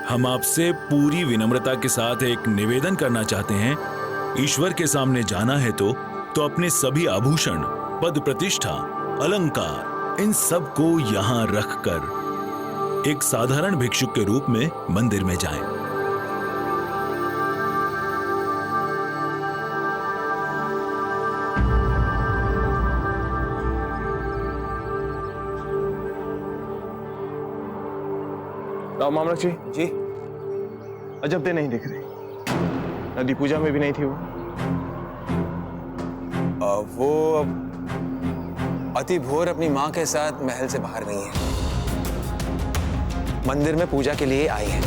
हम आपसे पूरी विनम्रता के साथ एक निवेदन करना चाहते हैं। ईश्वर के सामने जाना है तो अपने सभी आभूषण, पद प्रतिष्ठा, अलंकार, इन सब को यहाँ रखकर एक साधारण भिक्षुक के रूप में मंदिर में जाएं। राव मामलक जी। जी। अजब दे नहीं दिख रही, नदी पूजा में भी नहीं थी वो अति भोर अपनी माँ के साथ महल से बाहर गई है, मंदिर में पूजा के लिए आई है।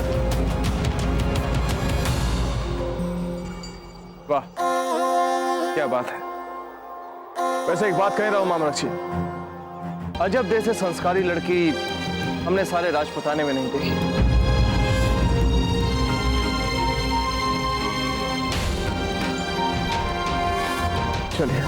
वाह, क्या बात है। वैसे एक बात कह रहा हूं मामलक जी, अजब दे से संस्कारी लड़की हमने सारे राजपुताने में नहीं देखी। चलिए।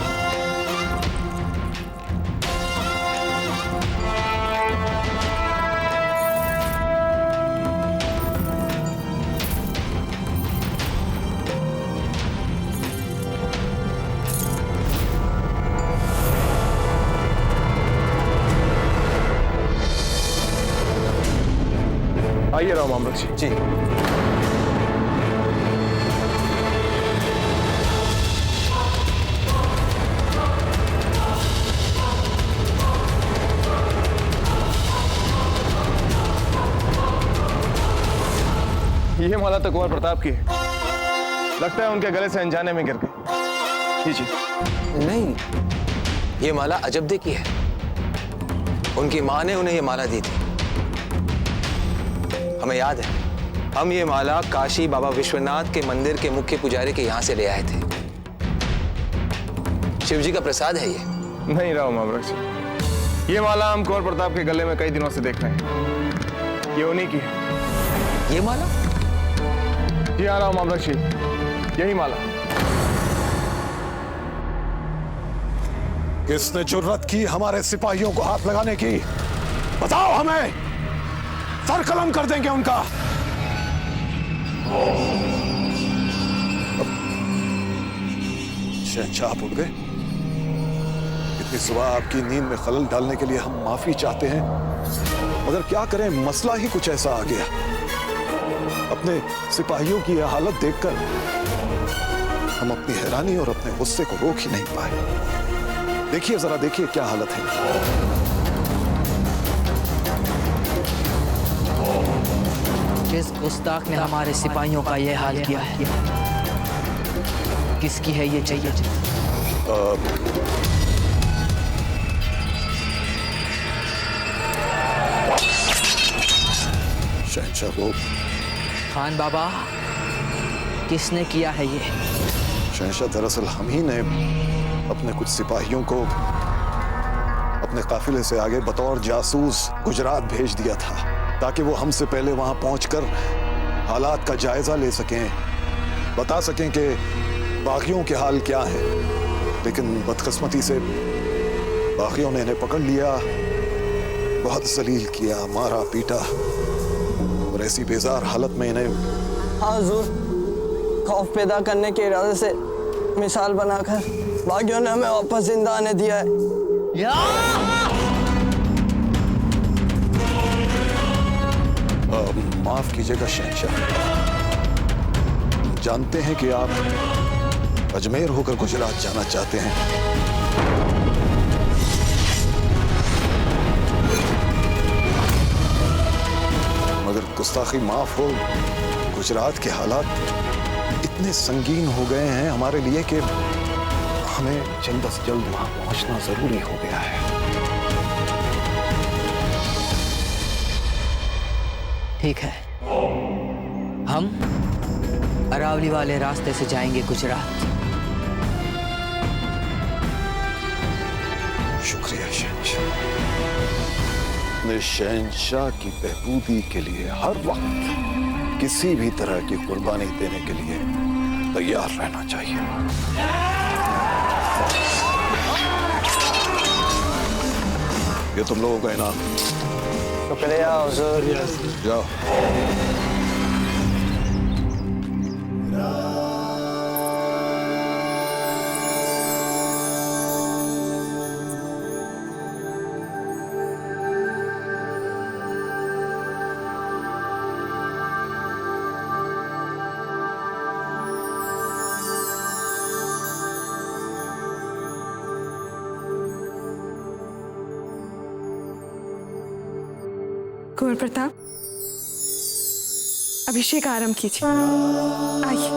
आइए राव मामलक जी। जी। ये माला तो कुंवर प्रताप की है, लगता है उनके गले से अनजाने में गिर गई। जी। नहीं, ये माला अजबदे की है। उनकी माँ ने उन्हें ये माला दी थी। हमें याद है, हम ये माला काशी बाबा विश्वनाथ के मंदिर के मुख्य पुजारी के यहाँ से ले आए थे। शिव जी का प्रसाद है ये। नहीं राव मामलक जी, ये माला हम कुंवर प्रताप के गले में कई दिनों से देख रहे हैं, ये उन्हीं की है। ये माला? जी हाँ राव मामलक जी, यही माला। किसने जुर्रत की हमारे सिपाहियों को हाथ लगाने की? बताओ हमें, सर कलम कर देंगे उनका। शहंशाह आप उठ गए? इतनी सुबह आपकी नींद में खलल डालने के लिए हम माफी चाहते हैं, मगर क्या करें, मसला ही कुछ ऐसा आ गया। अपने सिपाहियों की यह हालत देखकर हम अपनी हैरानी और अपने गुस्से को रोक ही नहीं पाए। देखिए जरा, देखिए क्या हालत है। किस गुस्ताख ने हमारे सिपाहियों का यह हाल किया है? किसकी है ये चाहिए? शहंशाह वो खान बाबा, किसने किया है ये? शहंशाह दरअसल हम ही ने अपने कुछ सिपाहियों को अपने काफिले से आगे बतौर जासूस गुजरात भेज दिया था, ताकि वो हमसे पहले वहां पहुंचकर हालात का जायजा ले सकें, बता सकें कि बागियों के हाल क्या है। लेकिन बदकिस्मती से बागियों ने इन्हें पकड़ लिया, बहुत जलील किया, मारा पीटा, और ऐसी बेजार हालत में इन्हें। हाँ हुजूर, खौफ पैदा करने के इरादे से मिसाल बनाकर बागियों ने हमें वापस जिंदा आने दिया है। माफ कीजिएगा शहंशाह, जानते हैं कि आप अजमेर होकर गुजरात जाना चाहते हैं, मगर गुस्ताखी माफ हो, गुजरात के हालात इतने संगीन हो गए हैं हमारे लिए कि हमें जल्द से जल्द वहां पहुंचना जरूरी हो गया है। ठीक है, हम अरावली वाले रास्ते से जाएंगे गुजरात। शुक्रिया शहंशाह। अपने शहंशाह की बहबूदी के लिए हर वक्त किसी भी तरह की कुर्बानी देने के लिए तैयार रहना चाहिए। ये तुम लोगों का इनाम। शुक्रिया हुजूर। जाओ। कुंवर प्रताप, अभिषेक आरंभ कीजिए। आइए।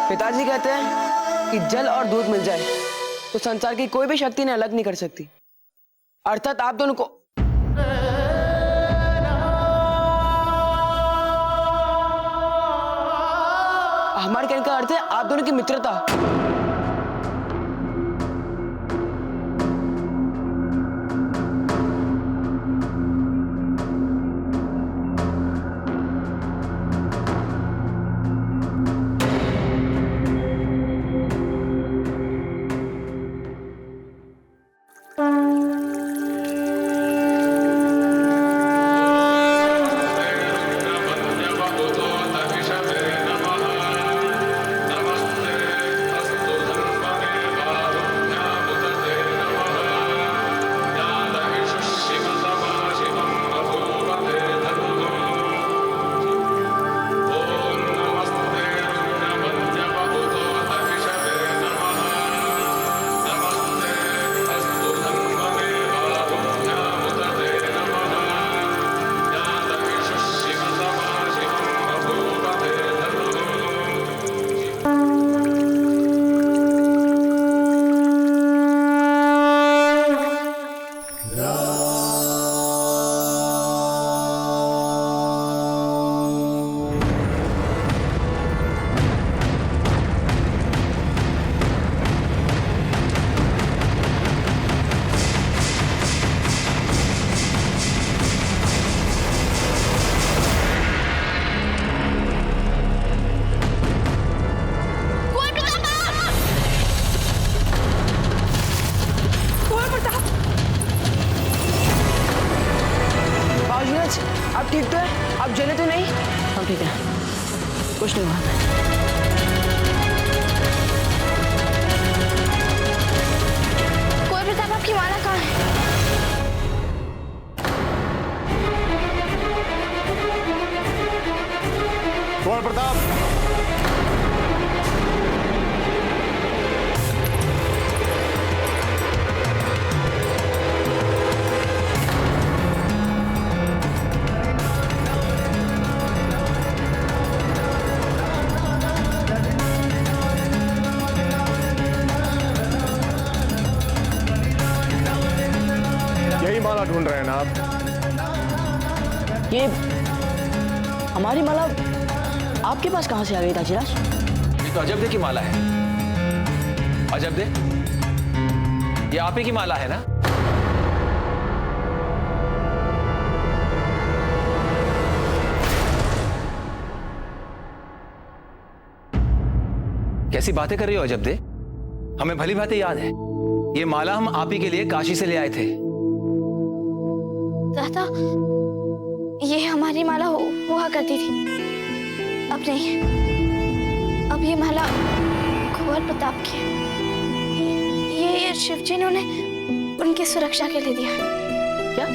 पिताजी कहते हैं कि जल और दूध मिल जाए तो संसार की कोई भी शक्ति इन्हें अलग नहीं कर सकती। अर्थात आप दोनों को हमारे कहने का अर्थ है आप दोनों की मित्रता। आप ठीक तो है? आप जले तो नहीं? हम ठीक है, कुछ नहीं हुआ। कुंवर प्रताप, आपकी माला कहाँ है? कुंवर प्रताप, माला ढूंढ रहे हैं ना आप? ये हमारी माला आपके पास कहां से आ गई ताजीराज? ये तो अजब दे की माला है। अजब दे, ये आप ही की माला है ना? कैसी बातें कर रही हो अजब दे? हमें भली भांति याद है, ये माला हम आप ही के लिए काशी से ले आए थे। दादा, ये हमारी माला हुआ करती थी, अब नहीं। अब ये माला कुंवर प्रताप की है। ये शिवजी ने उन्हें उनकी सुरक्षा के लिए दिया। क्या?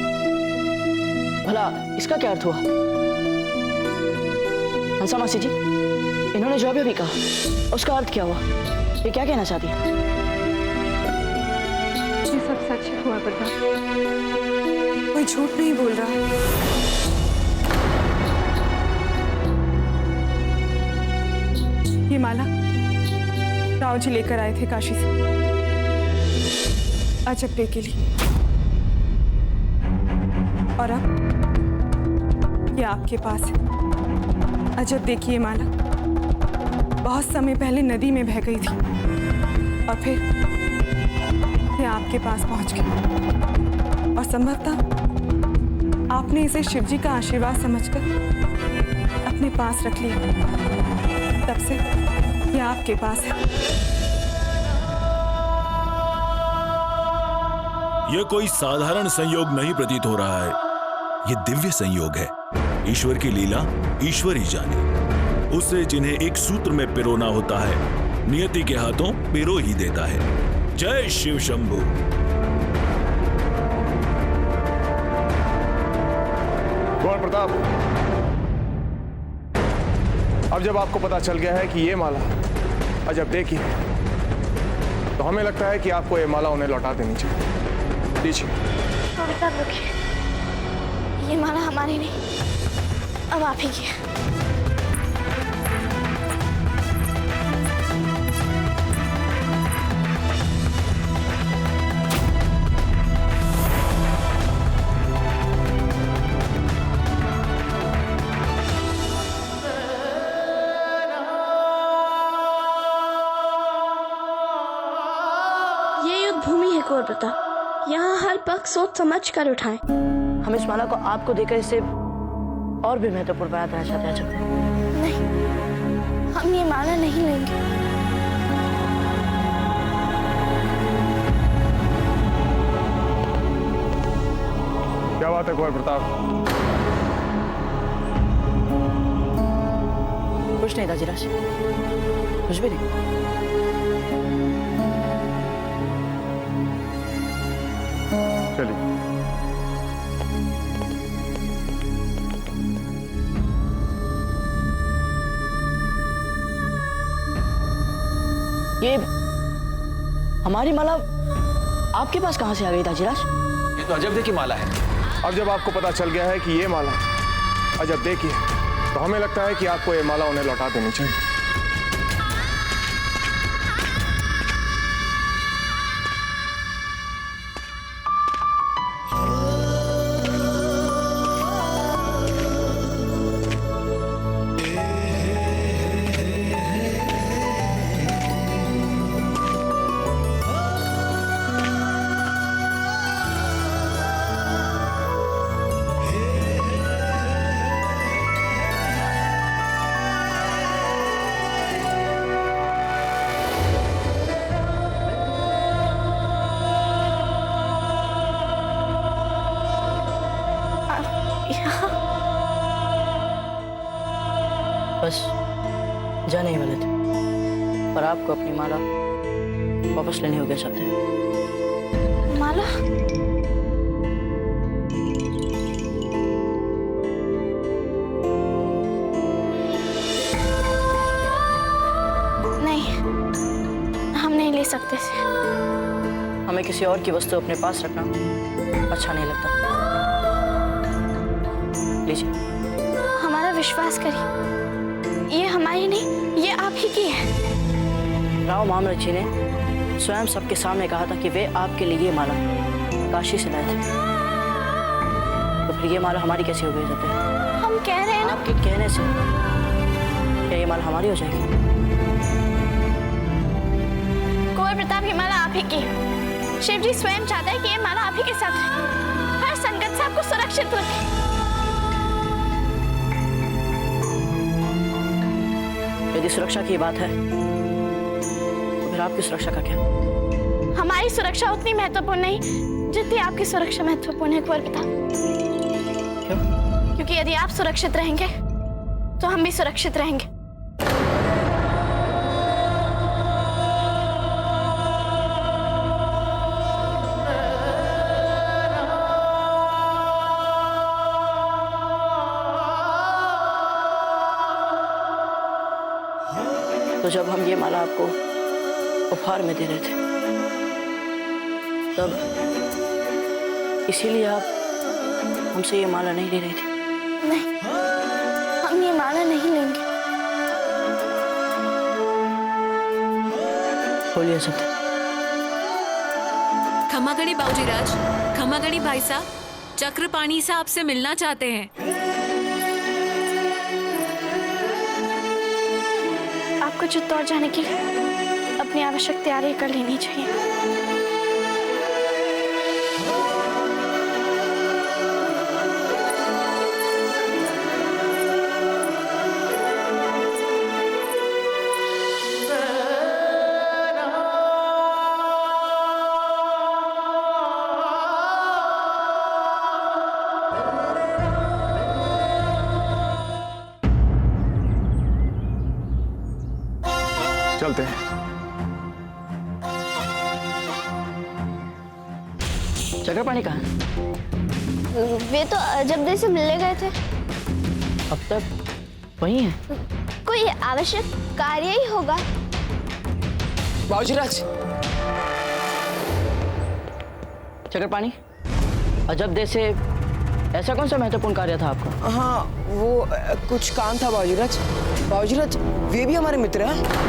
भला इसका क्या अर्थ हुआ? हंसा मासी जी, इन्होंने जो अभी कहा उसका अर्थ क्या हुआ? ये क्या कहना चाहती है? ये सब सच है कुंवर प्रताप, कोई झूठ नहीं बोल रहा। ये माला राव जी लेकर आए थे काशी से अजब डे के लिए, और अब ये आपके पास है। अजब देखिए, माला बहुत समय पहले नदी में बह गई थी और फिर ये आपके पास पहुंच गई, और संभवतः आपने इसे शिव जी का आशीर्वाद समझकर अपने पास रख लिया। तब से यह आपके पास है। यह कोई साधारण संयोग नहीं प्रतीत हो रहा है, यह दिव्य संयोग है। ईश्वर की लीला ईश्वर ही जाने। उससे जिन्हें एक सूत्र में पिरोना होता है, नियति के हाथों पिरो ही देता है। जय शिव शंभू। कुंवर प्रताप, अब जब आपको पता चल गया है कि ये माला अजब दे की है, तो हमें लगता है कि आपको ये माला उन्हें लौटा देनी चाहिए। लीजिए। प्रताप रुकिए, ये माला हमारी नहीं, अब आप ही की है। ये युद्ध भूमि है कुंवर प्रताप, यहाँ हर पक्ष सोच समझ कर उठाएं। हम इस माला को आपको देकर इसे और भी महत्वपूर्ण बनाना चाहते हैं। जब नहीं, हम ये माला नहीं लेंगे। क्या बात है कुंवर प्रताप? कुछ नहीं दाजीराज, कुछ भी नहीं। चलिए। ये हमारी माला आपके पास कहां से आ गई दाजीराज? ये तो अजब दे की माला है। अब जब आपको पता चल गया है कि ये माला अजब दे की है, तो हमें लगता है कि आपको ये माला उन्हें लौटा देनी चाहिए। बस जाने ही वाले थे, पर आपको अपनी माला वापस लेनी होगी सकते। माला? नहीं, हम नहीं ले सकते थे। हमें किसी और की वस्तु अपने पास रखना अच्छा नहीं लगता। लीजिए। हमारा विश्वास करिए, ये हमारी नहीं, ये आप ही की है। राव महामृत जी ने स्वयं सबके सामने कहा था कि वे आपके लिए ये माला काशी से लाए थे, तो फिर ये माला हमारी कैसे हो गई सकते? हम कह रहे हैं ना, आपके कहने से क्या ये माला हमारी हो जाएगी? कुंवर प्रताप, ये माला आप ही की है। शिव जी स्वयं चाहता है कि ये माला आप ही के साथ रहे, हर संकट से आपको सुरक्षित रखे। यदि सुरक्षा की बात है तो फिर आपकी सुरक्षा का क्या? हमारी सुरक्षा उतनी महत्वपूर्ण नहीं जितनी आपकी सुरक्षा महत्वपूर्ण है कुंवर प्रताप। क्यों? क्योंकि यदि आप सुरक्षित रहेंगे तो हम भी सुरक्षित रहेंगे। तो जब हम ये माला आपको उपहार में दे रहे थे, तब इसीलिए आप हमसे ये माला नहीं ले रही थी? नहीं, हम ये माला नहीं लेंगे। बोलिए सत्य। खमागणी बाबूजीराज, खमागणी भाई साहब, चक्रपाणी साहब से मिलना चाहते हैं। आपको चित्तौड़ जाने के लिए अपनी आवश्यक तैयारी कर लेनी चाहिए। चलते हैं। चक्रपाणी कहाँ है? वे तो अजब से मिलने गए थे। अब तक वही है? कोई आवश्यक कार्य ही होगा। बाबूजीराज, चक्रपाणी, अजब देश से ऐसा कौन सा महत्वपूर्ण कार्य था आपका? हाँ वो कुछ काम था बाबूजीराज। बाबूजीराज, वे भी हमारे मित्र हैं।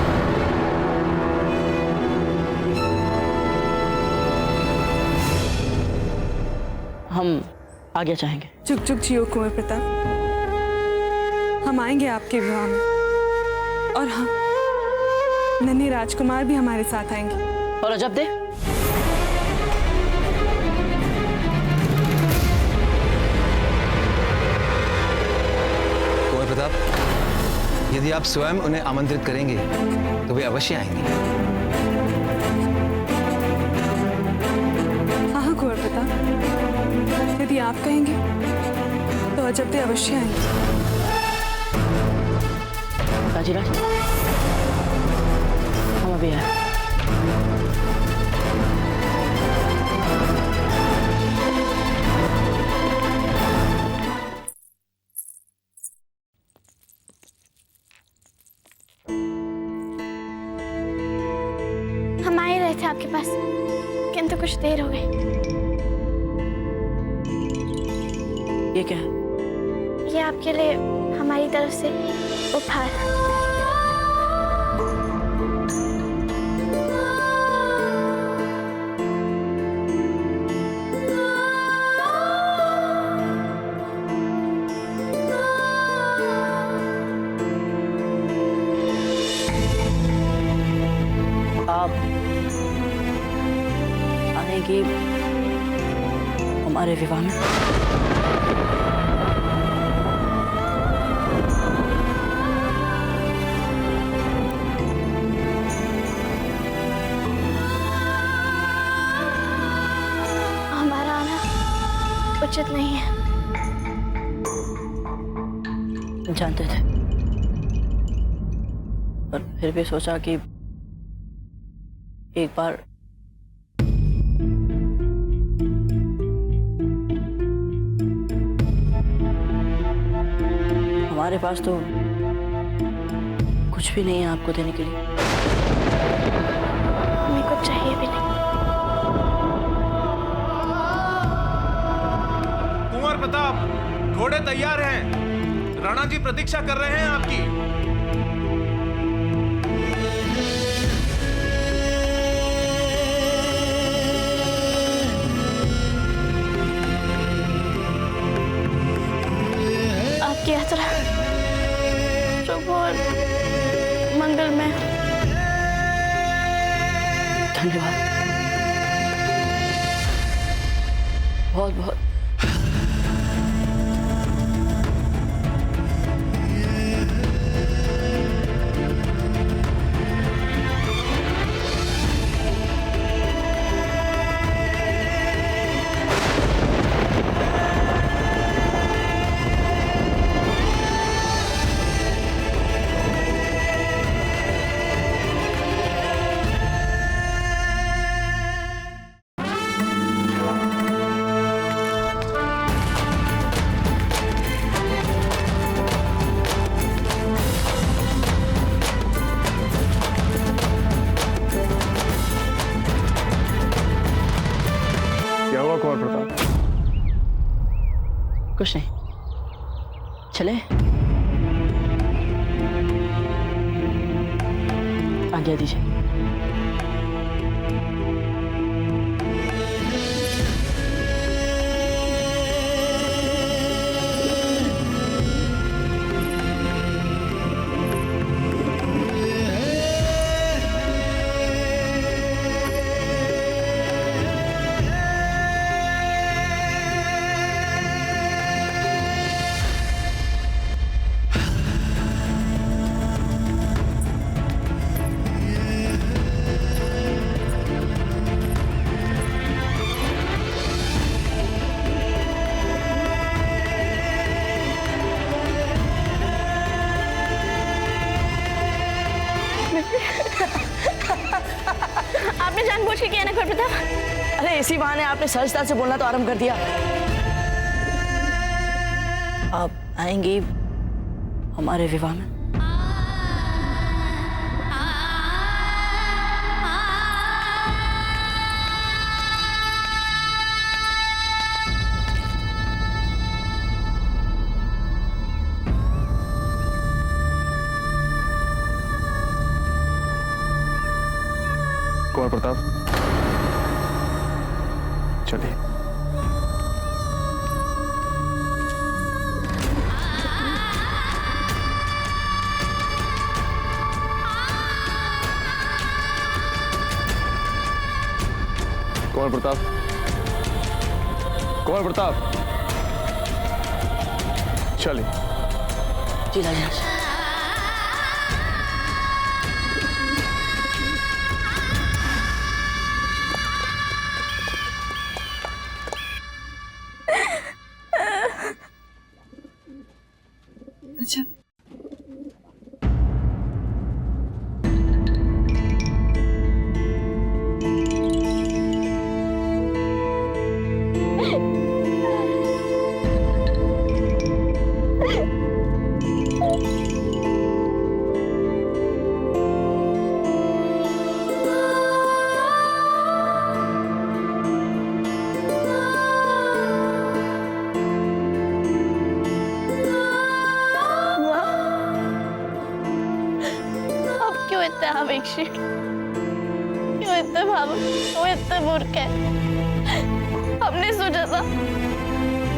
हम आगे चाहेंगे। चुप चुप जियो कुंवर प्रताप, हम आएंगे आपके विवाह में। और हाँ, नन्हे राजकुमार भी हमारे साथ आएंगे। और अजब दे? कुंवर प्रताप, यदि आप स्वयं उन्हें आमंत्रित करेंगे तो वे अवश्य आएंगे। हाँ हाँ कुंवर प्रताप, यदि आप कहेंगे तो अजब दे अवश्य आएंगे। बाजीराज, हम अभी आए। हम आ ही रहे थे आपके पास, किंतु कुछ देर हो गई। ये क्या है? ये आपके लिए हमारी तरफ से उपहार। आप आएंगी हमारे विवाह में? हमारा आना उचित नहीं है। जानते थे, पर फिर भी सोचा कि एक बार हमारे पास तो कुछ भी नहीं है आपको देने के लिए। हमें कुछ चाहिए भी नहीं। कुंवर प्रताप, घोड़े तैयार हैं। राणा जी प्रतीक्षा कर रहे हैं आपकी। आपकी यात्रा शुभ और मंगलमय। धन्यवाद, बहुत बहुत। क्या हुआ कुंवर प्रताप? कुछ नहीं, चले। आज्ञा दीजिए। आपने जानबूझ के किया ना कुंवर प्रताप? अरे इसी बहाने आपने सहजता से बोलना तो आरंभ कर दिया। आप आएंगी हमारे विवाह में? कुंवर प्रताप, चलिए। कुंवर प्रताप, कुंवर प्रताप, चलिए। जी राजराज। अच्छा, क्यों इतने आवेशिक, क्यों इतने भावुक, क्यों इतने मूर्ख है? हमने सोचा था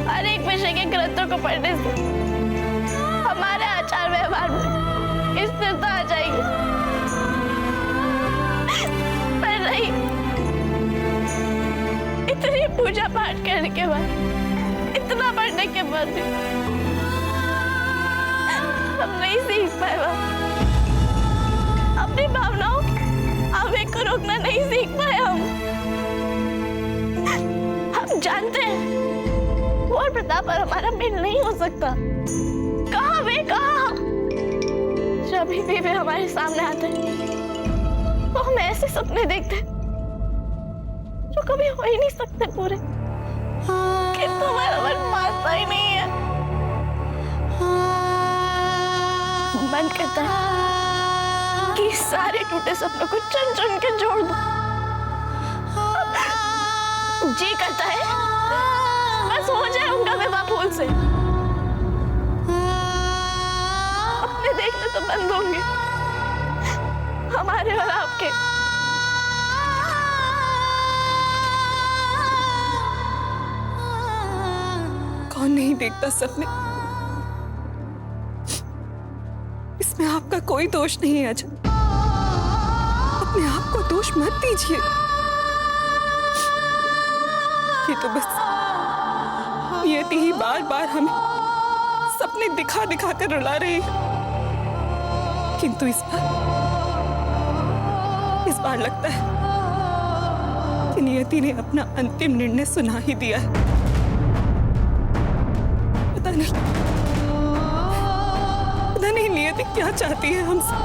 हर एक विषय के ग्रंथों को पढ़ने से हमारे आचार व्यवहार में स्थिरता आ जाएगी, पर नहीं। इतनी पूजा पाठ करने के बाद, इतना पढ़ने के बाद भी हम नहीं सीख पाए। अपनी भावनाओं आवेग को रोकना नहीं सीख पाए हम जानते हैं कुंवर प्रताप और हमारा मेल नहीं हो सकता। कहाँ वे, कहाँ हम? जब भी वे हमारे सामने आते तो हम ऐसे सपने देखते जो कभी हो ही नहीं सकते पूरे, किंतु हमारा मन मानता ही नहीं है। मन करता है कि सारे टूटे सपनों को चुन चुन के जोड़ दो। जी करता है बस हो जाए उनका विवाह फूल से। अपने देखने तो बंद होंगे हमारे और आपके। कौन नहीं देखता सपने? इसमें आपका कोई दोष नहीं है अजय। अपने आप को दोष मत दीजिए। ये तो बस नियति ही बार बार हमें सपने दिखा दिखा कर रुला रही है। किंतु इस बार लगता है कि नियति ने अपना अंतिम निर्णय सुना ही दिया है। पता नहीं नियति क्या चाहती है हमसे।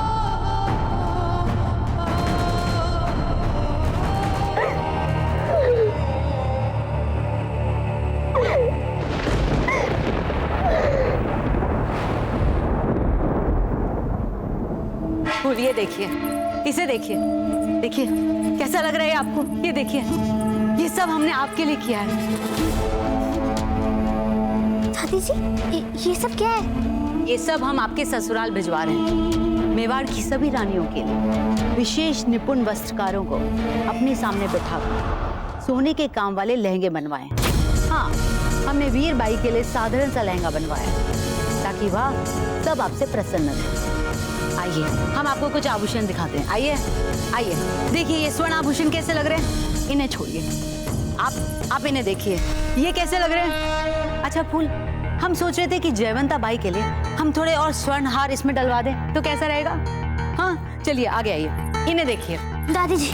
ये देखिए, इसे देखिए, देखिए कैसा लग रहा है आपको? ये देखिए, ये सब हमने आपके लिए किया है। दादी जी, ये सब क्या है? ये सब हम आपके ससुराल भिजवा रहे हैं। मेवाड़ की सभी रानियों के लिए विशेष निपुण वस्त्रकारों को अपने सामने बिठाकर सोने के काम वाले लहंगे बनवाए। हाँ, हमने वीरबाई के लिए साधारण सा लहंगा बनवाया ताकि वह सब आपसे प्रसन्न रहे। आइए, हम आपको कुछ आभूषण दिखाते हैं। आइए आइए, देखिए ये स्वर्ण आभूषण कैसे लग रहे हैं। इन्हें छोड़िए, आप इन्हें देखिए, ये कैसे लग रहे हैं। अच्छा फूल, हम सोच रहे थे कि जयवंता बाई के लिए हम थोड़े और स्वर्ण हार इसमें डलवा दें तो कैसा रहेगा। हाँ चलिए आगे आइए, इन्हें देखिए। दादी जी,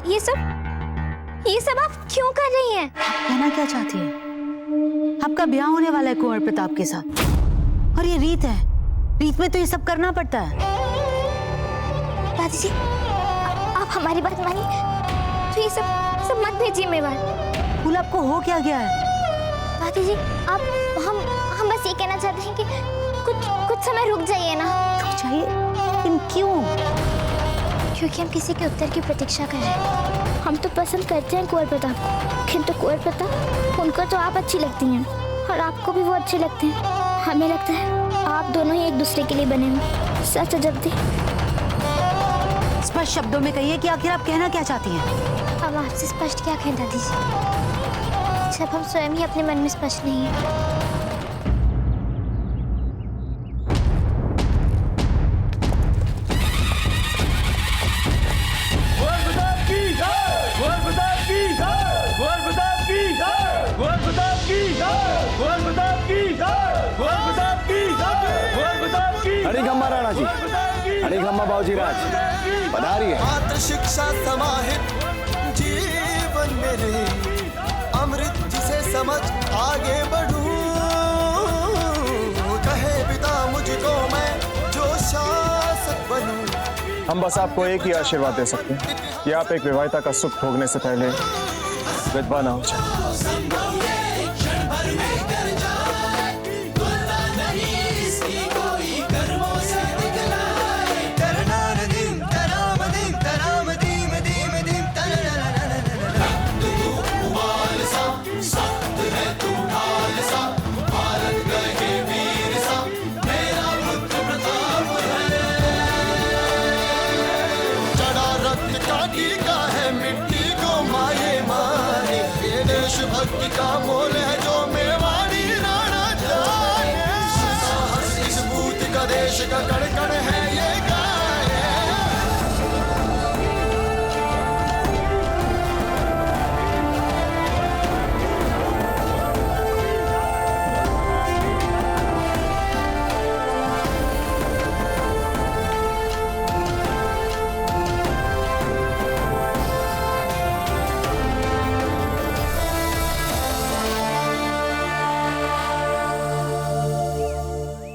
ये सब आप क्यों कर रही हैं? कहना क्या चाहती है? आपका ब्याह होने वाला है कुंवर प्रताप के साथ और ये रीत है प्रीत में तो ये सब करना पड़ता है। दादी जी, आप हमारी बात मानिए, तो ये सब मत भेजिए मेवाड़। फूल आपको हो क्या गया है? दादी जी, आप हम बस ये कहना चाहते हैं कि कुछ समय रुक जाइए ना। रुक जाइए? लेकिन क्यों? क्योंकि हम किसी के उत्तर की प्रतीक्षा कर रहे हैं। हम तो पसंद करते हैं कुंवर प्रताप को, किंतु कुंवर प्रताप, उनको तो आप अच्छी लगती हैं और आपको भी वो अच्छे लगते हैं। हमें लगता है आप दोनों ही एक दूसरे के लिए बने हैं। सच अजब स्पष्ट शब्दों में कहिए कि आखिर आप कहना क्या चाहती हैं? हम आपसे स्पष्ट क्या कहें दादी जी, जब हम स्वयं ही अपने मन में स्पष्ट नहीं है। हरी खम्मा राणा जी, हरी खम्मा बाबूजी राज पधारिए। मात्र शिक्षा समाहित जीवन मेरे, अमृत जिसे समझ आगे बढ़ूं, कहे पिता मुझको मैं जो शासक बनूं। हम बस आपको एक ही आशीर्वाद दे सकते हैं कि आप एक विवाहिता का सुख भोगने से पहले विधवा ना हो जाए। भक्ति का मोल है जो मेवाड़ी राणा जाए, इस भूत का देश का कण कण है ये गाय।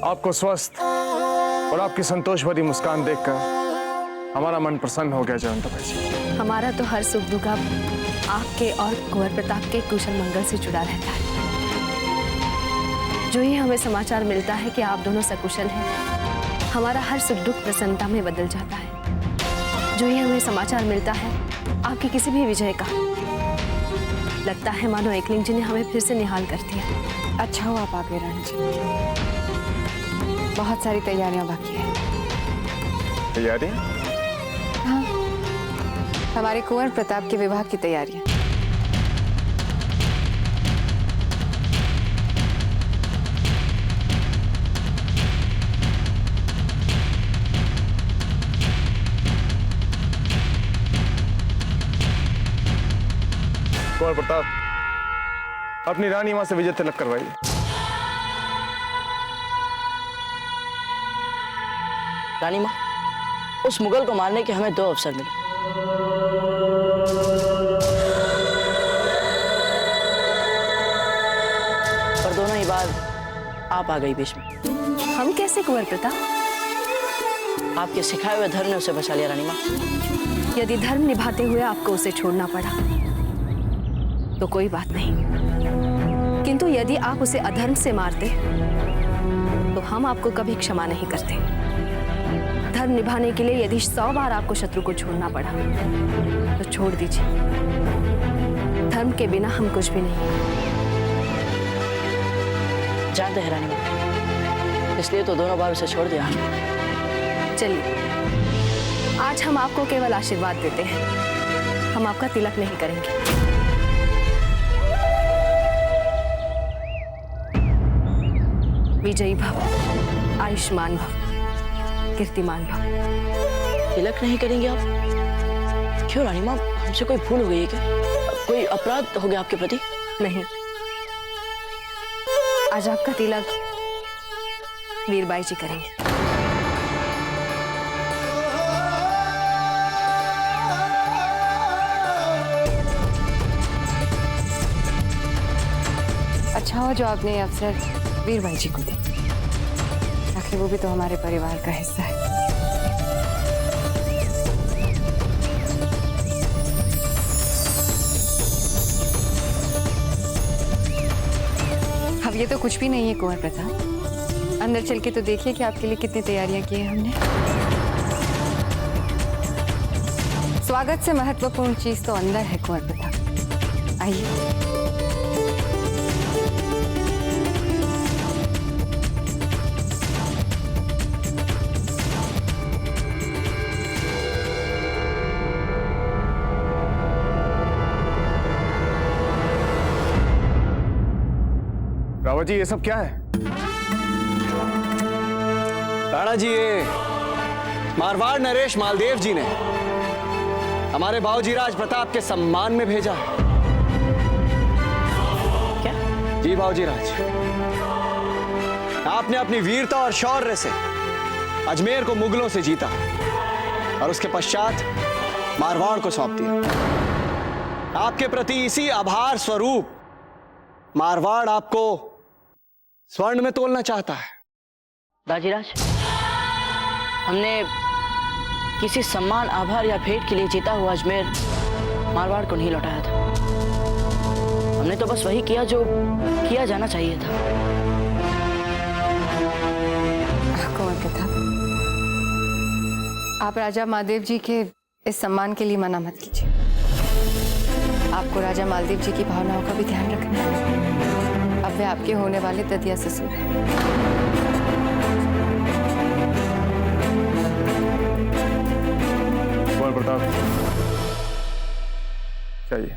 आपको स्वस्थ और आपकी संतोष भरी मुस्कान देखकर हमारा मन प्रसन्न हो गया जयंत भाई। हमारा तो हर सुख दुख आपके और कुंवर प्रताप के कुशल मंगल से जुड़ा रहता है। जो ही हमें समाचार मिलता है कि आप दोनों सकुशल हैं, हमारा हर सुख दुख प्रसन्नता में बदल जाता है। जो ही हमें समाचार मिलता है आपकी किसी भी विजय का, लगता है मानो एकलिंग जी ने हमें फिर से निहाल कर दिया। अच्छा हो आप आ गए रानी जी, बहुत सारी तैयारियां बाकी है। तैयारी? हाँ, हमारे कुंवर प्रताप के विवाह की तैयारियां। कुंवर प्रताप, अपनी रानी मां से विजय तिलक करवाइए। रानी माँ, उस मुगल को मारने के हमें 2 अवसर मिले। पर दोनों ही बार आप आ गई बीच में। हम कैसे कुंवर प्रताप? आपके सिखाए हुए धर्म ने उसे बचा लिया रानी माँ। यदि धर्म निभाते हुए आपको उसे छोड़ना पड़ा तो कोई बात नहीं, किंतु यदि आप उसे अधर्म से मारते तो हम आपको कभी क्षमा नहीं करते। धर्म निभाने के लिए यदि 100 बार आपको शत्रु को छोड़ना पड़ा तो छोड़ दीजिए। धर्म के बिना हम कुछ भी नहीं। जानते हैं रानी माँ, इसलिए तो दोनों बार उसे छोड़ दिया। चलिए, आज हम आपको केवल आशीर्वाद देते हैं, हम आपका तिलक नहीं करेंगे। विजयी भव, आयुष्मान भव, कीर्तिमान भव। तिलक नहीं करेंगे आप? क्यों रानी माँ, हमसे कोई भूल हो गई है क्या? कोई अपराध हो गया आपके प्रति? नहीं, आज आपका तिलक वीरबाई जी करेंगे। अच्छा हो जो आपने ये अवसर वीरबाई जी को दी। आखिर वो भी तो हमारे परिवार का हिस्सा है। अब ये तो कुछ भी नहीं है कुंवर प्रताप। अंदर चल के तो देखिए कि आपके लिए कितनी तैयारियां की है हमने। स्वागत से महत्वपूर्ण चीज तो अंदर है कुंवर प्रताप, आइए। रावत जी, ये सब क्या है? राणा जी, ये मारवाड़ नरेश मालदेव जी ने हमारे बाबूजी राज प्रताप के सम्मान में भेजा है। क्या? जी बाबूजी राज, आपने अपनी वीरता और शौर्य से अजमेर को मुगलों से जीता और उसके पश्चात मारवाड़ को सौंप दिया। आपके प्रति इसी आभार स्वरूप मारवाड़ आपको स्वर्ण में तोलना चाहता है। बाजीराज, हमने किसी सम्मान, आभार या भेंट के लिए जीता हुआ अजमेर मारवाड़ को नहीं लौटाया था। हमने तो बस वही किया जो किया जाना चाहिए था। कुंवर प्रताप, आप राजा मालदेव जी के इस सम्मान के लिए मना मत कीजिए। आपको राजा मालदेव जी की भावनाओं का भी ध्यान रखना है। अब वे आपके होने वाले ददिया ससुर हैं। कुंवर प्रताप, चाहिए।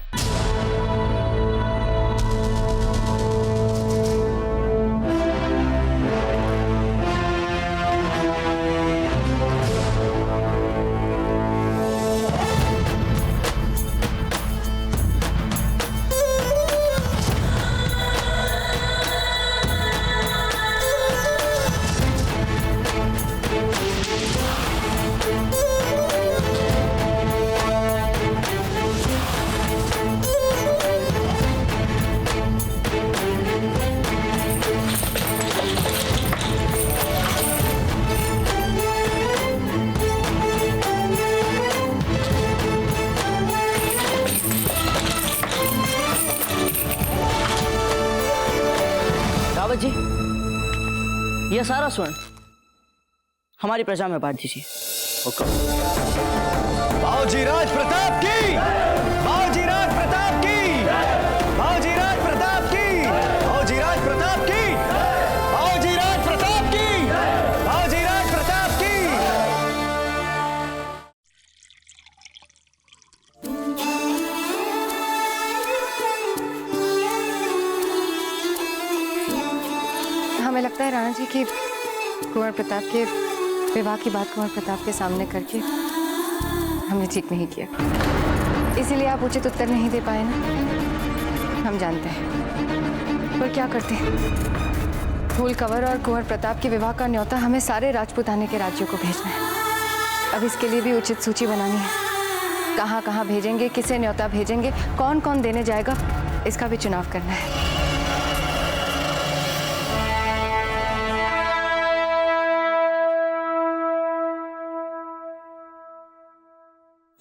रावत जी, यह सारा स्वर्ण हमारी प्रजा में बांट दीजिए। बाबूजी राज प्रताप की, बाबूजी राज प्रताप की, बाबूजी राज प्रताप की, बाबूजी राज प्रताप की, बाबूजी राज प्रताप की, बाबूजी राज प्रताप की। हमें लगता है राणा जी कि कुंवर प्रताप के विवाह की बात कुंवर प्रताप के सामने करके हमने ठीक नहीं किया, इसीलिए आप उचित उत्तर नहीं दे पाए ना। हम जानते हैं, पर क्या करते हैं। फूल कंवर और कुंवर प्रताप के विवाह का न्योता हमें सारे राजपूताने के राज्यों को भेजना है। अब इसके लिए भी उचित सूची बनानी है। कहाँ कहाँ भेजेंगे, किसे न्योता भेजेंगे, कौन कौन देने जाएगा, इसका भी चुनाव करना है।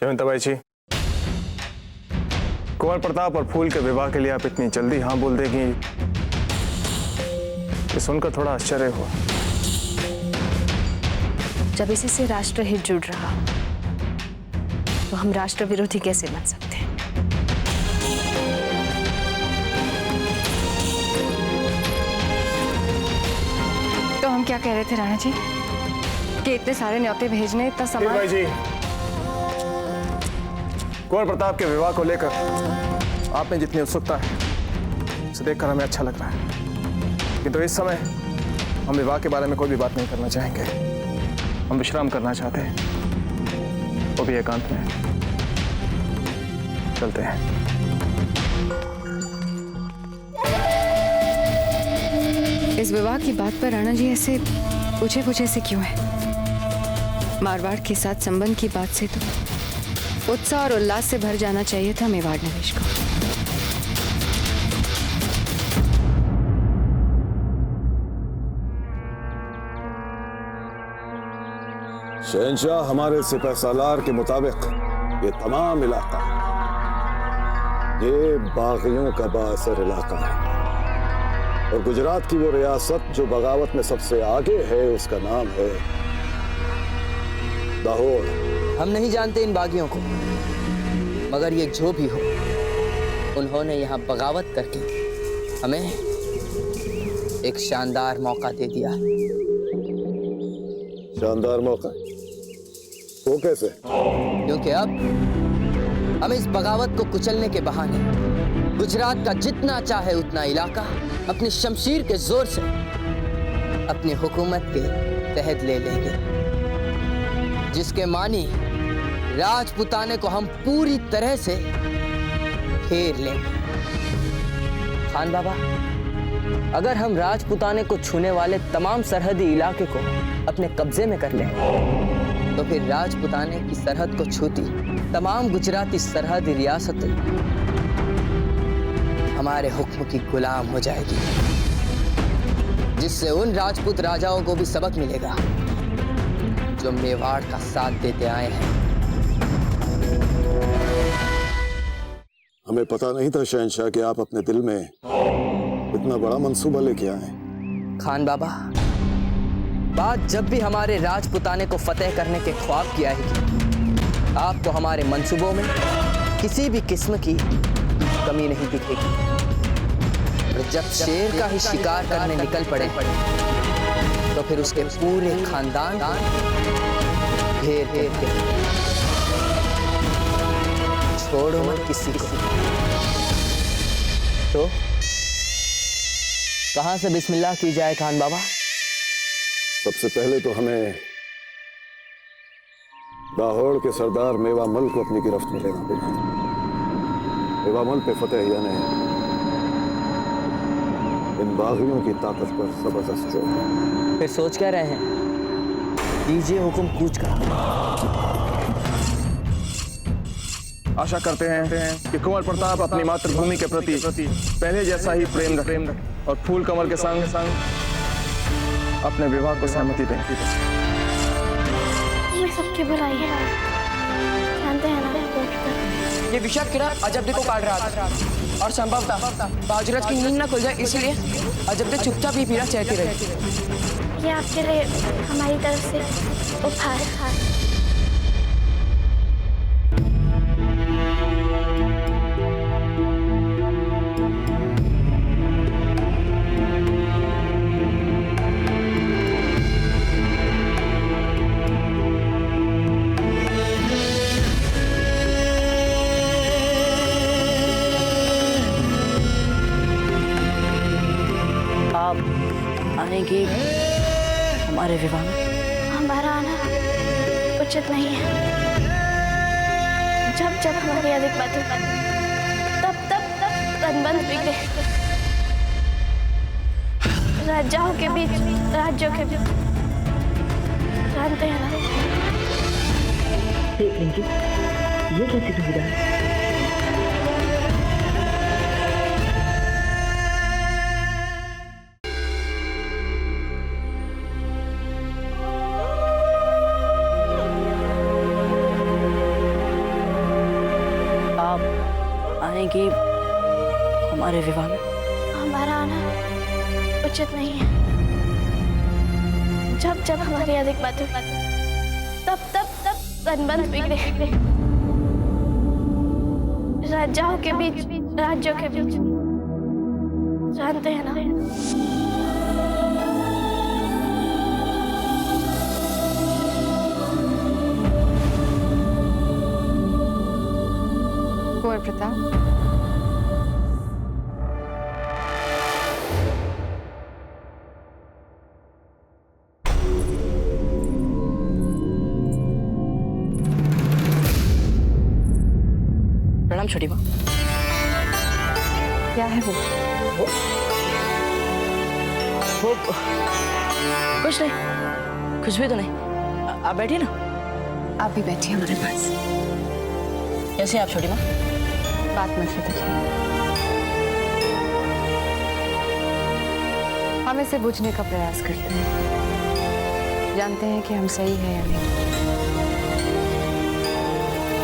जयवंताबाई जी, कुंवर प्रताप और फूल के विवाह के लिए आप इतनी जल्दी हाँ बोल देगी, ये सुनकर थोड़ा आश्चर्य हुआ। जब इसी से राष्ट्रहित जुड़ रहा तो हम राष्ट्र विरोधी कैसे बन सकते हैं? तो हम क्या कह रहे थे राणा जी कि इतने सारे न्योते भेजने, इतना सामान। भाई जी, कुंवर प्रताप के विवाह को लेकर आप में जितनी उत्सुकता है उसे देखकर हमें अच्छा लग रहा है, किंतु इस समय हम विवाह के बारे में कोई भी बात नहीं करना चाहेंगे। हम विश्राम करना चाहते हैं, वो भी एकांत में। चलते हैं। इस विवाह की बात पर राणा जी ऐसे पूछे से क्यों है? मारवाड़ के साथ संबंध की बात से तो उत्साह और उल्लास से भर जाना चाहिए था मेवाड़ नरेश को। शहंशाह, हमारे सिपह सालार के मुताबिक ये तमाम इलाका ये बागियों का बाअसर इलाका है और गुजरात की वो रियासत जो बगावत में सबसे आगे है उसका नाम है दाहोद। हम नहीं जानते इन बागियों को, मगर ये जो भी हो, उन्होंने यहाँ बगावत करके हमें एक शानदार मौका दे दिया। शानदार मौका? वो कैसे? क्योंकि अब हम इस बगावत को कुचलने के बहाने गुजरात का जितना चाहे उतना इलाका अपनी शमशीर के जोर से अपनी हुकूमत के तहत ले लेंगे, जिसके मानी राजपुताने को हम पूरी तरह से घेर लेंगे। खान बाबा, अगर हम राजपुताने को छूने वाले तमाम सरहदी इलाके को अपने कब्जे में कर लें, तो फिर राजपुताने की सरहद को छूती तमाम गुजराती सरहदी रियासतें हमारे हुक्म की गुलाम हो जाएगी, जिससे उन राजपूत राजाओं को भी सबक मिलेगा जो मेवाड़ का साथ देते आए हैं। हमें पता नहीं था शहंशाह कि आप अपने दिल में इतना बड़ा मंसूबा लेके आए। खान बाबा, बात जब भी हमारे राजपुताने को फतेह करने के ख्वाब की आएगी, आपको हमारे मंसूबों में किसी भी किस्म की कमी नहीं दिखेगी। और जब शेर का ही शिकार करने निकल पड़े तो फिर उसके पूरे खानदान घेर घेर के छोड़ो मत किसी को। तो कहां से बिस्मिल्लाह की जाए खान बाबा? सबसे पहले तो हमें दाहोद के सरदार मेवामल को अपनी गिरफ्त में लेना पड़ेगा। मेवामल पे फतेह यानी इन बागियों की ताकत पर जबरदस्त चोट। फिर सोच क्या रहे हैं? कीजिए हुक्म कूच का। आशा करते हैं कि कुंवर प्रताप अपनी मातृभूमि के प्रति पहले जैसा ही प्रेम रखें और फूल कमल के संग अपने विवाह को सहमति दें। ये सबकी बुराई है, जानते हैं ना। ये विषाद कीड़ा अजब्दे को काट रहा था और संभवतः बाजीराज की नींद न खुल जाए, इसलिए अजब्दे चुपचाप ही पीड़ा चाहती रही। ये आपके लिए हमारी तरफ से उपहार है। आने की हमारे विवाह में हमारा आना उचित नहीं है। जब जब हमारी अधिक बातें तब संबंध बिगड़े, राजाओं के बीच, राज्यों के बीच, जानते हैं ना। ये कैसी दुविधा है? कि हमारे विवाह में हमारा आना उचित नहीं है। जब जब हमारी अधिक बातें तब संबंध बिगड़े, राजाओं के बीच, राज्यों के बीच, जानते हैं ना। कुंवर प्रताप, प्रणाम छोटी माँ। क्या है वो कुछ नहीं, कुछ भी तो नहीं। आप बैठिए ना। आप भी बैठिए हमारे पास। कैसे आप छोटी माँ? बात मत बताइए। हम इसे बुझने का प्रयास करते हैं, जानते हैं कि हम सही है या नहीं।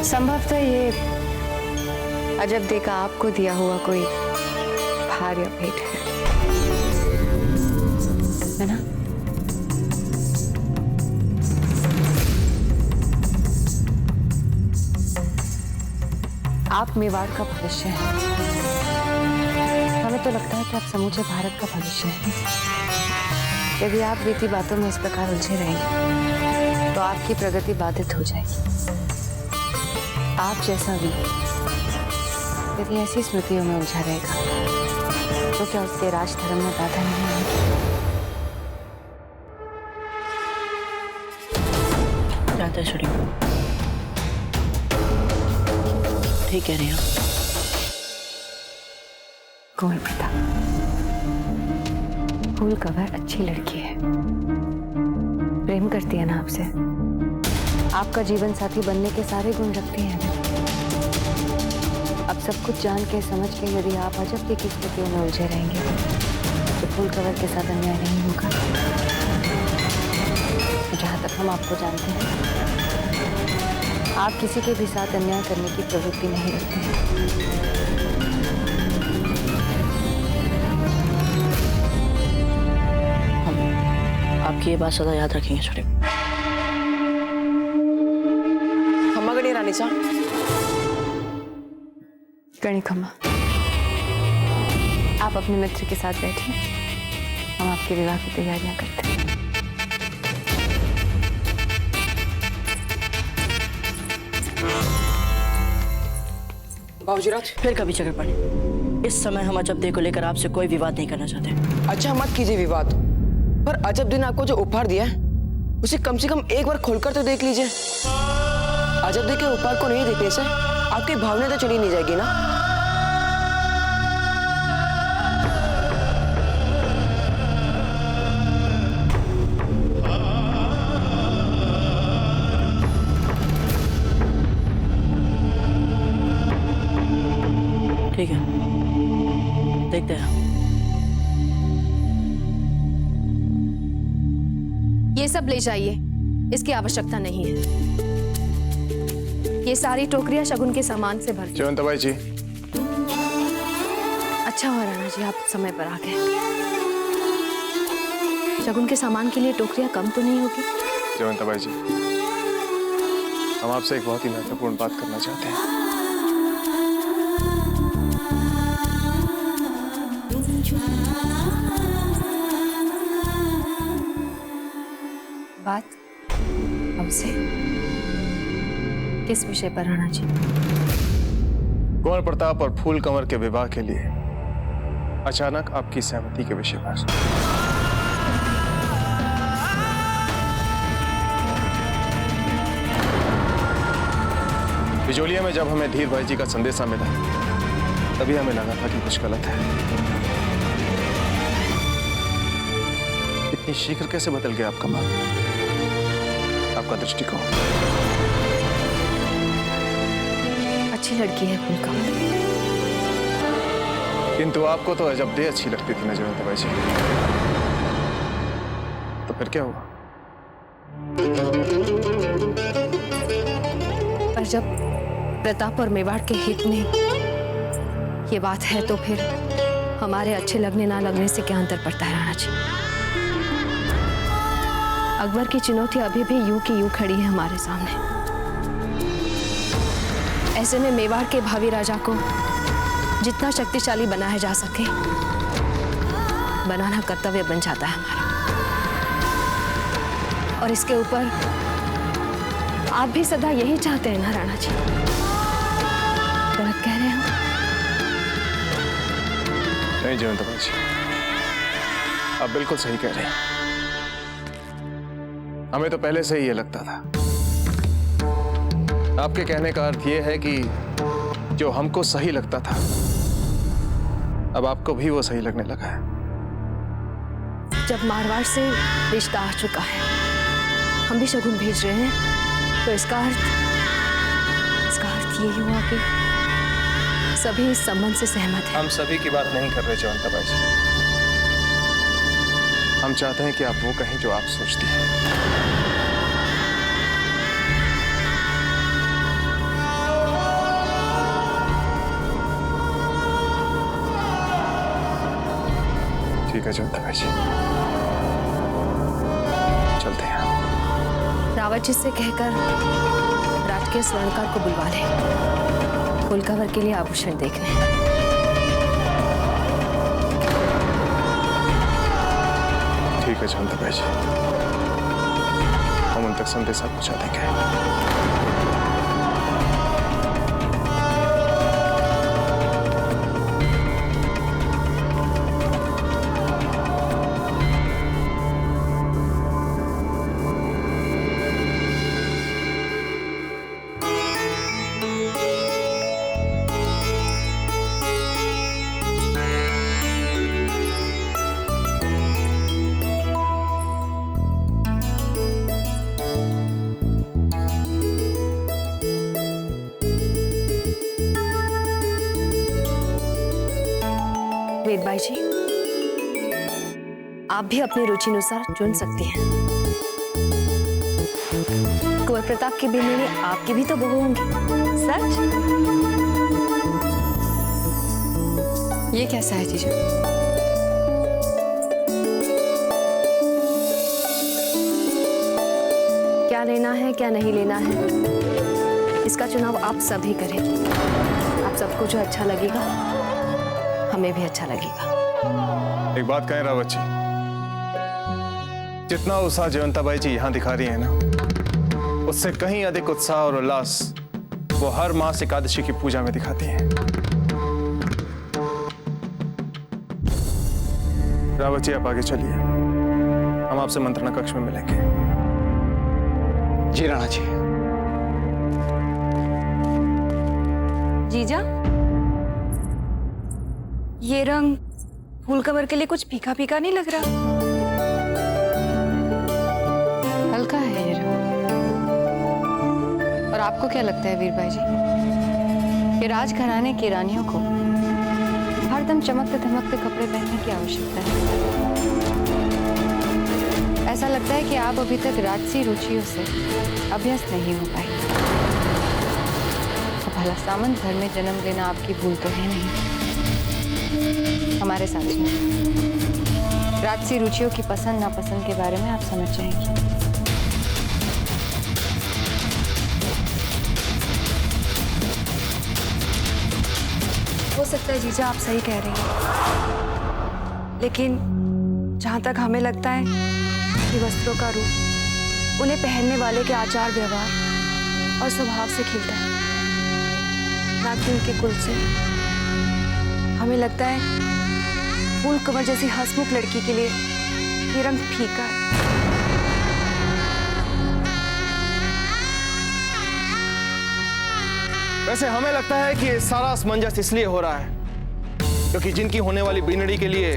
संभवतः ये अजब दे का आपको दिया हुआ कोई भार या भेंट है ना? आप मेवाड़ का भविष्य हैं। हमें तो लगता है कि आप समूचे भारत का भविष्य हैं। यदि आप बीती बातों में इस प्रकार उलझे रहेंगे तो आपकी प्रगति बाधित हो जाएगी। आप जैसा भी यदि ऐसी स्मृतियों में उलझा रहेगा तो क्या उसके राजधर्म में बाधा नहीं आएगी? जानते हैं छोड़ी, ठीक कह रही हो। कुंवर प्रताप, फूल कवर अच्छी लड़की है, प्रेम करती है ना आपसे, आपका जीवन साथी बनने के सारे गुण रखती है। अब सब कुछ जान के समझ के यदि आप अजब की स्थितियों में उलझे रहेंगे तो फूल कवर के साथ अन्याय नहीं होगा। जहाँ तक हम आपको जानते हैं, आप किसी के भी साथ अन्याय करने की प्रवृत्ति नहीं रखते हैं। हम आपकी ये बात सदा याद रखेंगे छोटे। खम्मा गणी रानी सा, गणी खम्मा, आप अपने मित्र के साथ बैठिए, हम आपके विवाह की तैयारियां करते हैं। बाबूजीराज, फिर कभी चक्रपाणी, इस समय हम अजब दे को लेकर आपसे कोई विवाद नहीं करना चाहते। अच्छा मत कीजिए विवाद, पर अजब दे ने आपको जो उपहार दिया है उसे कम से कम एक बार खोलकर तो देख लीजिए। अजब दे के उपहार को नहीं देखने से आपकी भावना तो चली नहीं जाएगी ना। ठीक है, देखते हैं। ये सब ले जाइए, इसकी आवश्यकता नहीं है। ये सारी टोकरियां शगुन के सामान से भर। जयवंताबाई जी, अच्छा हुआ राणा जी आप समय पर आ गए। शगुन के सामान के लिए टोकरियां कम तो नहीं होगी? जयवंताबाई जी, हम आपसे एक बहुत ही महत्वपूर्ण बात करना चाहते हैं। बात हमसे किस विषय पर राणा जी? कुंवर प्रताप और फूल कंवर के विवाह के लिए अचानक आपकी सहमति के विषय पर। बिजोलिया में जब हमें धीर भाई जी का संदेशा मिला तभी हमें लगा था कि कुछ गलत है। इतनी शीघ्र कैसे बदल गया आपका मन, आपका दृष्टिकोण? अच्छी लड़की है फूल कंवर, किंतु आपको तो अजब दे अच्छी लगती थी ना जयवंताबाई जी, तो फिर क्या हुआ? पर जब प्रताप और मेवाड़ के हित में ये बात है तो फिर हमारे अच्छे लगने ना लगने से क्या अंतर पड़ता है राणा जी? अकबर की चुनौती अभी भी यूं की यूं खड़ी है हमारे सामने। ऐसे में मेवाड़ के भावी राजा को जितना शक्तिशाली बनाया जा सके बनाना कर्तव्य बन जाता है हमारा। और इसके ऊपर आप भी सदा यही चाहते हैं ना राणा जी? गलत कह रहे हैं हम? नहीं जयवंताबाई जी, आप बिल्कुल सही कह रहे हैं। हमें तो पहले से ही ये लगता था। आपके कहने का अर्थ ये है कि जो हमको सही लगता था अब आपको भी वो सही लगने लगा है। जब मारवाड़ से रिश्ता आ चुका है, हम भी शगुन भेज रहे हैं, तो इसका अर्थ यही हुआ कि सभी इस संबंध से सहमत हैं। हम सभी की बात नहीं कर रहे जयवंताबाई जी, हम चाहते हैं कि आप वो कहें जो आप सोचती हैं। जयवंता बाई जी, चलते हैं। रावत जी से कहकर राजकीय स्वर्णकार को बुलवा ले, फूलकवर के लिए आभूषण देख रहे हैं। ठीक है जयवंता बाई जी, हम उन तक संदेशा पहुंचा देंगे। वेद भाई जी, आप भी अपनी रुचि अनुसार चुन सकती हैं। कुंवर प्रताप की बेटी आपकी भी तो बहू होंगी, सच? ये कैसा है जीजू? क्या लेना है क्या नहीं लेना है, इसका चुनाव आप सब ही करें। आप सबको जो अच्छा लगेगा हमें भी अच्छा लगेगा। एक बात कहें रावत जी, जितना उत्साह जयवंता बाई जी यहां दिखा रही है ना, उससे कहीं अधिक उत्साह और उल्लास वो हर मास एकादशी की पूजा में दिखाती हैं। रावत जी आप आगे चलिए, हम आपसे मंत्रणा कक्ष में मिलेंगे। जी राणा जी। जीजा, ये रंग फूलकवर के लिए कुछ फीका फीका नहीं लग रहा? हल्का है ये रंग। और आपको क्या लगता है वीर भाई जी कि राजघराने की रानियों को हरदम चमकते धमकते कपड़े पहनने की आवश्यकता है? ऐसा लगता है कि आप अभी तक राजसी रुचियों से अभ्यस्त नहीं हो पाए। तो भला सामंत घर में जन्म लेना आपकी भूल तो है नहीं। हमारे साथ चलिए, राजसी रुचियों की पसंद नापसंद के बारे में आप समझ जाएंगे। हो सकता है जीजा आप सही कह रही हैं, लेकिन जहां तक हमें लगता है कि वस्त्रों का रूप उन्हें पहनने वाले के आचार व्यवहार और स्वभाव से खिलता है, ना कि उनके कुल से। हमें लगता है फूलकवर जैसी हंसमुख लड़की के लिए ये रंग फीका है। वैसे हमें लगता है कि ये सारा असमंजस इसलिए हो रहा है क्योंकि जिनकी होने वाली बीनड़ी के लिए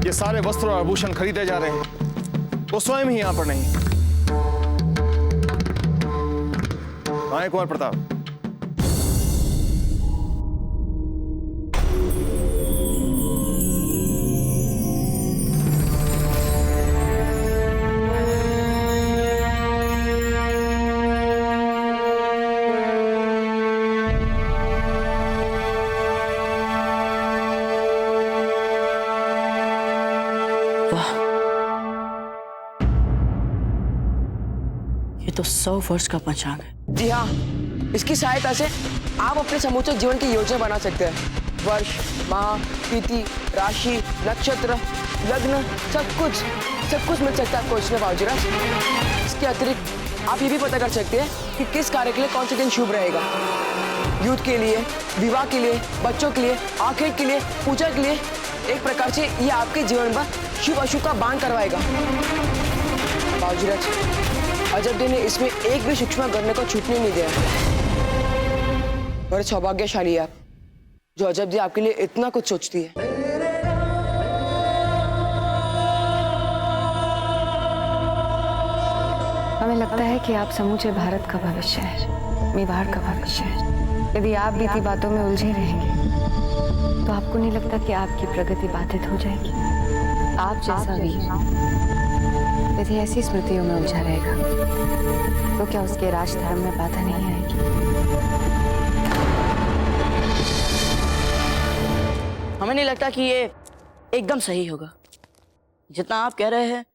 ये सारे वस्त्र और आभूषण खरीदे जा रहे हैं वो स्वयं ही यहां पर नहीं। आए कुंवर प्रताप। तो 100 वर्ष का पंचांग है। जी हाँ, इसकी सहायता से आप अपने समूचे जीवन की योजना बना सकते हैं। वर्ष, माह, तिथि, राशि, नक्षत्र, लग्न, सब कुछ मिल सकता है आपको इसमें बाबूजीराज। इसके अतिरिक्त आप ये भी पता कर सकते हैं कि किस कार्य के लिए कौन सा दिन शुभ रहेगा। युद्ध के लिए, विवाह के लिए, बच्चों के लिए, आखिर के लिए, पूजा के लिए। एक प्रकार से ये आपके जीवन पर शुभ अशुभ का बाण करवाएगा। बाबूजीराज, अजब ने इसमें एक भी सूक्ष्म करने को छूटने नहीं दिया। बड़े सौभाग्यशाली आप जो अजब दी आपके लिए इतना कुछ सोचती है। हमें लगता है कि आप समूचे भारत का भविष्य है, मेवाड़ का भविष्य है। यदि आप बीती बातों में उलझे रहेंगे तो आपको नहीं लगता कि आपकी प्रगति बाधित हो जाएगी? आप जैसा वीर यदि ऐसी स्मृतियों में उलझा रहेगा तो क्या उसके राजधर्म में बाधा नहीं आएगी? हमें नहीं लगता कि ये एकदम सही होगा। जितना आप कह रहे हैं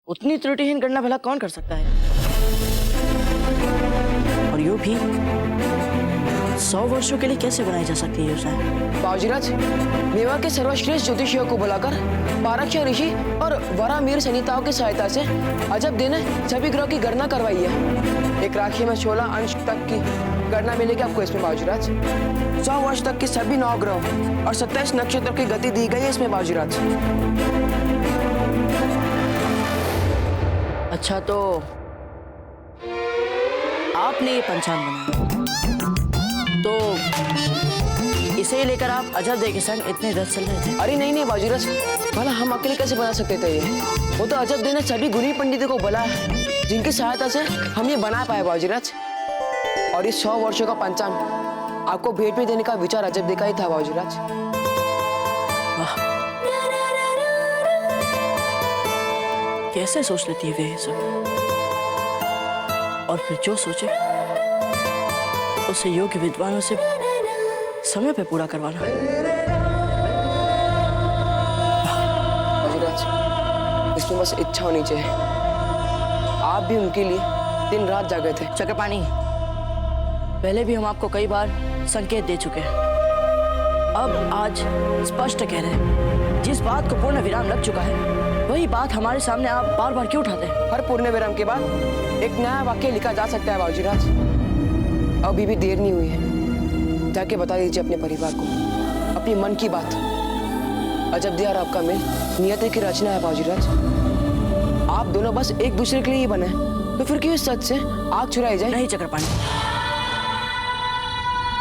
उतनी त्रुटिहीन गणना भला कौन कर सकता है? और यूं भी 100 वर्षों के लिए कैसे बनाई जा सकती है योजना? बाबूजीराज, मेवा के सर्वश्रेष्ठ ज्योतिषियों को बुलाकर पारक्ष ऋषि और वरामीर संहिताओं की सहायता से अजब दिन सभी ग्रहों की गणना करवाई है। एक राशि में 16 अंश तक की गणना मिलेगी आपको इसमें बाबूजीराज। 100 वर्ष तक के सभी 9 ग्रहों और 27 नक्षत्रों की गति दी गई है इसमें बाबूजीराज। अच्छा, तो आपने ये पंचांग बनाया तो इसे लेकर आप अजब के संग इतने व्यस्त चल रहे थे? अरे नहीं बाबूजीराज, भला हम अकेले कैसे बना सकते थे ये? वो तो अजब ने सभी गुणी पंडितों को बुलाया जिनकी सहायता से हम ये बना पाए बाबूजीराज। और इस 100 वर्षों का पंचांग आपको भेंट में देने का विचार अजब का ही था बाबूजीराज। कैसे सोच लेती है वे ये सब? और फिर जो सोचे उसे योग्य विद्वानों से समय पे पूरा करवाना। बाबूजीराज, इसमें बस इच्छा होनी चाहिए। आप भी उनके लिए दिन रात जागे थे। चक्रपाणी, पहले भी हम आपको कई बार संकेत दे चुके हैं। अब आज स्पष्ट कह रहे हैं, जिस बात को पूर्ण विराम लग चुका है वही बात हमारे सामने आप बार बार क्यों उठाते हैं? हर पूर्ण विराम के बाद एक नया वाक्य लिखा जा सकता है बाबूजीराज। अभी भी देर नहीं हुई है, जाके बता दीजिए अपने परिवार को अपनी मन की बात। अजब और आपका मिल नियति की रचना है बाबूजीराज। आप दोनों बस एक दूसरे के लिए ही बने, तो फिर क्यों इस सच से आग चुराई जाए? नहीं चक्रपाणी,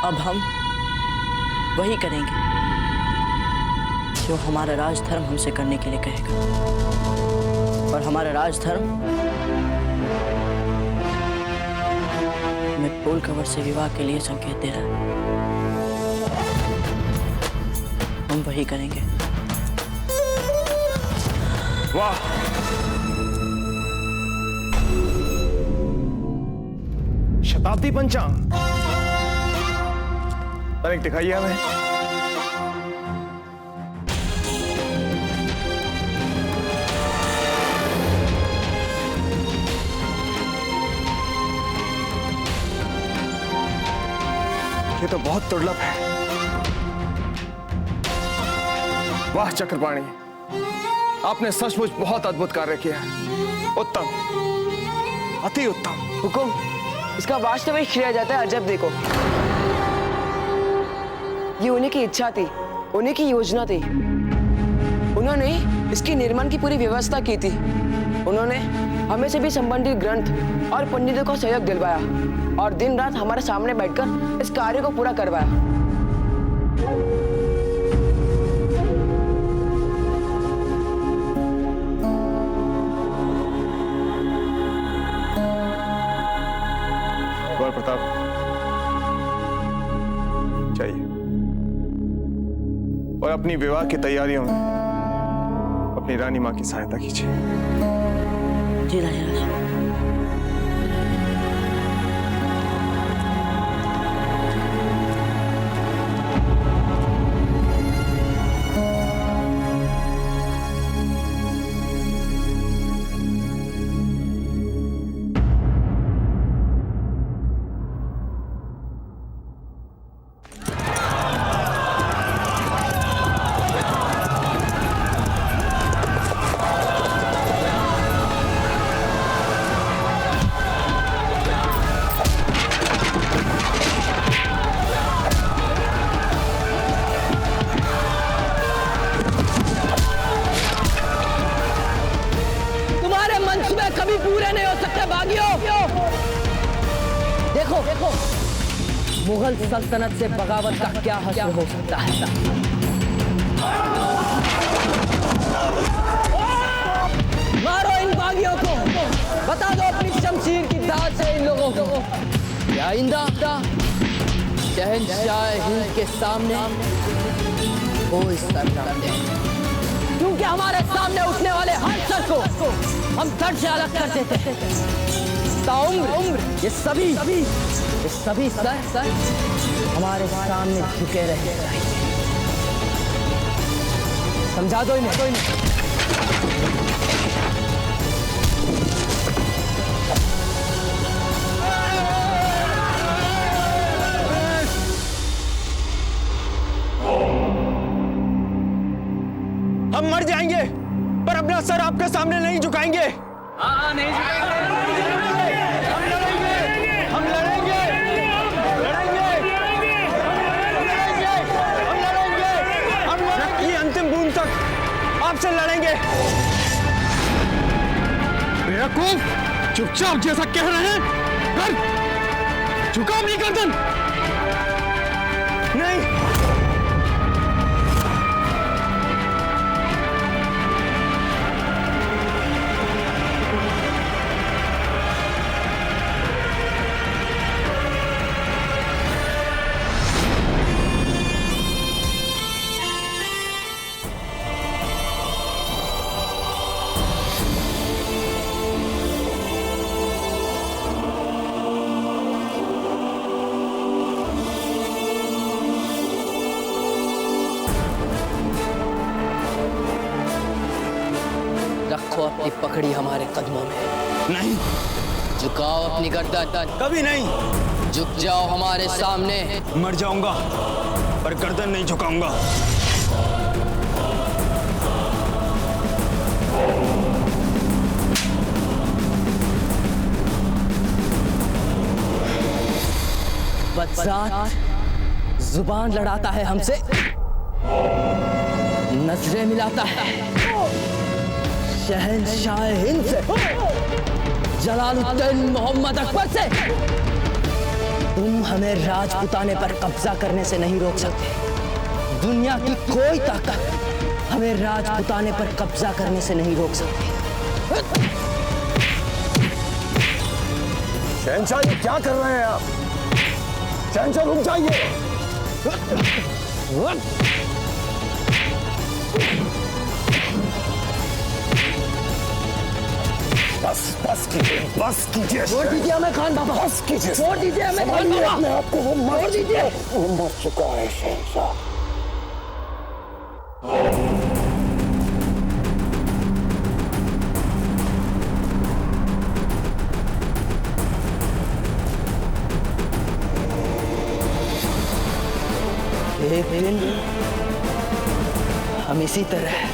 अब हम वही करेंगे जो हमारा राजधर्म हमसे करने के लिए कहेगा। और हमारा राजधर्म हमें पोल कवर से विवाह के लिए संकेत दे रहा है। हम वही करेंगे। वाह, शताब्दी पंचांग तनिक दिखाइए हमें। ये तो बहुत दुर्लभ है। वाह चक्रपाणी, आपने सचमुच बहुत अद्भुत कार्य किया है। उत्तम, अति उत्तम। हुकुम, इसका वास्तविक श्रेय जाता है अजब देखो। ये उन्हीं की इच्छा थी, उन्हीं की योजना थी। उन्होंने इसके निर्माण की पूरी व्यवस्था की थी। उन्होंने हमें से भी संबंधित ग्रंथ और पंडितों को सहयोग दिलवाया और दिन रात हमारे सामने बैठकर इस कार्य को पूरा करवाया। प्रताप चाहिए और अपनी विवाह की तैयारियों में अपनी रानी मां की सहायता कीजिए। जी राजा। कभी पूरे नहीं हो सकते भागियों। देखो देखो मुगल सल्तनत से बगावत का क्या हासिल हो सकता है। मारो इन बागियों को, बता दो अपनी शमशीर की दाद से इन लोगों को क्या आइंदा शहंशाह हिंद के सामने कोई सर न दे, क्योंकि हमारे सामने उठने वाले हर सर को हम धड़ से अलग कर देते हैं। ताउम्र ये सभी सर हमारे सामने झुके रहे। समझा दो इन्हें। हम मर जाएंगे पर अपना सर आपके सामने नहीं झुकाएंगे। हाँ, नहीं झुकाएंगे। हम लड़ेंगे, हम रक्त की अंतिम बूंद तक आपसे लड़ेंगे। बेवकूफ, चुपचाप जैसा कह रहे हैं कर, झुकाओ अपनी गर्दन। नहीं, रखो अपनी पकड़ी हमारे कदमों में। नहीं, झुकाओ अपनी गर्दन। कभी नहीं। झुक जाओ हमारे सामने। मर जाऊंगा पर गर्दन नहीं झुकाऊंगा। बदजात जुबान लड़ाता है हमसे, नजरें मिलाता है शहंशाह हिंद से, जलालुद्दीन मोहम्मद अकबर से। तुम हमें राजपुताने पर कब्जा करने से नहीं रोक सकते। दुनिया की कोई ताकत हमें राजपुताने पर कब्जा करने से नहीं रोक सकती। शहंशाह, ये क्या कर रहे हैं आप? शहंशाह, रुक जाइए। बस कीजिए, बस कीजिए। छोड़ दीजिए हमें खान बाबा। बस कीजिए। छोड़ दीजिए हमें खान बाबा। अपने आप को, वो मर दीजिए। वो मर चुका है शहंशाह। एक दिन हम इसी तरह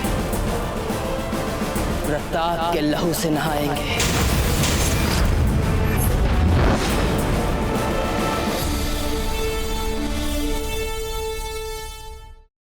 प्रताप के लहू से नहाएंगे।